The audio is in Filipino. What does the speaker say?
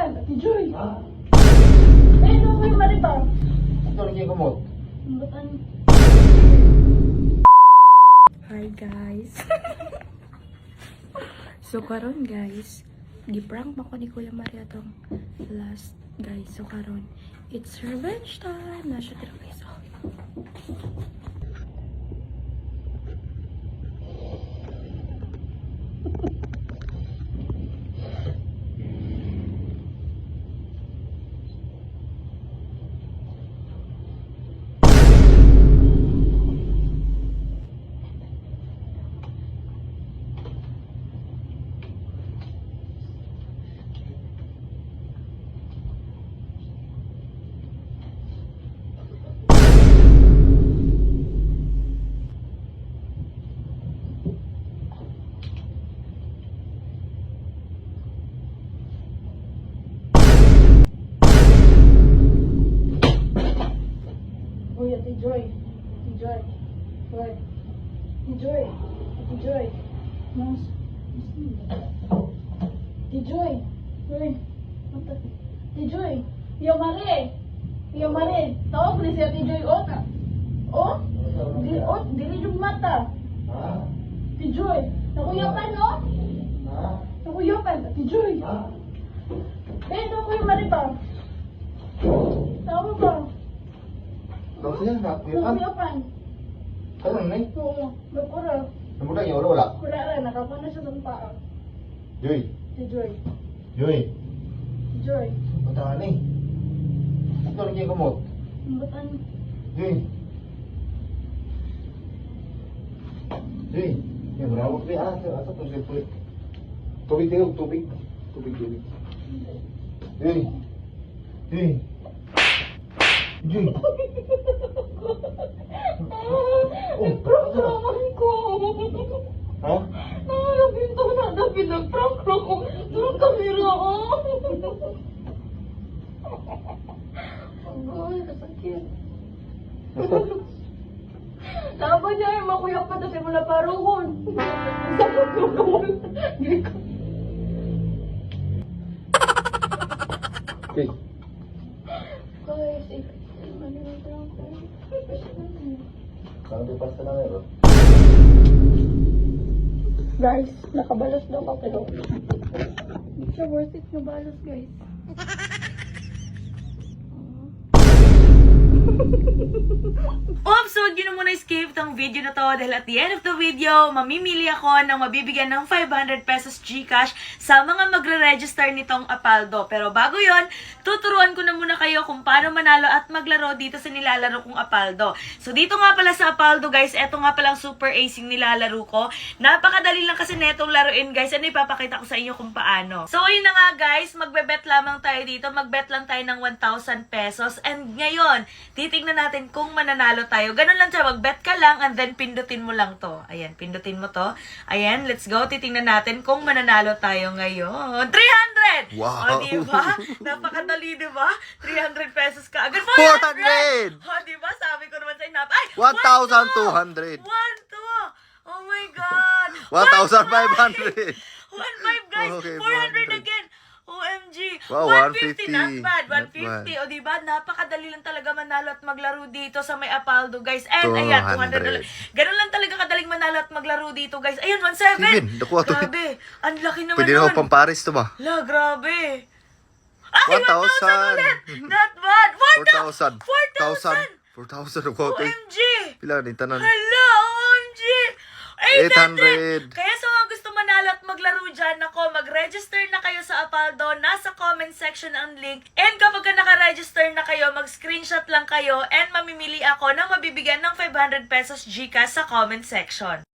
open, Ate Joy. Ha? Eh, ano ko yung malita? Ito rin yung gamot. Butan. Hi guys. So karon guys, giprank mo ko ni Kuya Maria tong last guys. So karon, it's revenge time. Nasya tira guys. Uy, Ate Joy. Ate Joy. Uy. Ate Joy. Ate Joy. Mas. Ate Joy. Uy. Ate Joy. Iyo Mare. Iyo Mare. Tawag ni si Ate Joy. Oh? Dili yung mata. Ha? Ate Joy. Nakuyapan, no? Ha? Nakuyapan. Ate Joy. Ha? Eh, ano ko yung malita? Tawag ba? Daw siya, nakuyapan. Nakuyapan. Karon na eh. Oo. Magkura. Namuda niya, wala. Wala rin. Nakapana siya sa paa. Joy. Si Joy. Joy. Si Joy. Punta ka ni. Ito rin yung gamot. Butan. Joy. Joy. Yan, marawag rin. Asa itong siyempre. Tubig din, tubig. Tubig. Joy. Joy. Joy. Nag-prank naman ko. Ha? Nakakabinto na na pinag-prank ko. Doon kamera ko. Agoy, kasakit. Tama niya yung makuyak pa tapos mo na paruhon. Sakot yung kamay. Joy. Guys, ano yung prank ko? Saan di pasta na meron? Guys, nakabalos daw ako pero hindi siya worth it na balos, guys. Oops! So, huwag nyo na muna escape tong video na to dahil at the end of the video, mamimili ako ng mabibigyan ng 500 pesos GCash sa mga magre-register nitong Apaldo. Pero bago yon, tuturuan ko na muna kayo kung paano manalo at maglaro dito sa nilalaro kong Apaldo. So, dito nga pala sa Apaldo, guys, eto nga palang super acing nilalaro ko. Napakadali lang kasi netong laruin, guys. Ano ipapakita ko sa inyo kung paano. So, yun na nga, guys. Magbe-bet lamang tayo dito. Mag-bet lang tayo ng 1,000 pesos. And ngayon, titignan natin kung mananalo tayo. Ganun lang siya, mag-bet ka lang and then pindutin mo lang to. Ayan, pindutin mo to. Ayan, let's go. Titingnan natin kung mananalo tayo ngayon. 300! Wow! O, diba? Napakadali, diba? 300 pesos ka. Agad 400! O, diba? Sabi ko naman sa'yo, ay! 1,200! 1, 2! Oh my God! 1,500! 1,500, guys! Okay, 400 400. again! OMG! Wow, 150, not bad. Not 150. bad. O, diba? Napakadali lang talaga manalo at maglaro dito sa may Apaldo, guys. And, ayan, 200 $200. Ganun lang talaga kadaling manalo at maglaro dito, guys. Ayun, 1,700. Nakuha to. Grabe. Ang laki naman Pwede na ako nun. pamparis to ba? La, grabe. Ay, 1,000 1,000. ulit. Not bad. 4,000. 4,000. 4,000 nakuha to. OMG. Pila ni tanan? Hala, OMG. 800. 800. Kaya sa mga gusto manalo at maglaro dyan, ako, mag-register na kayo sa Apaldo. Nasa comment section ang link. And kapag ka naka-register na kayo, mag-screenshot lang kayo and mamimili ako ng mabibigyan ng 500 pesos GCash sa comment section.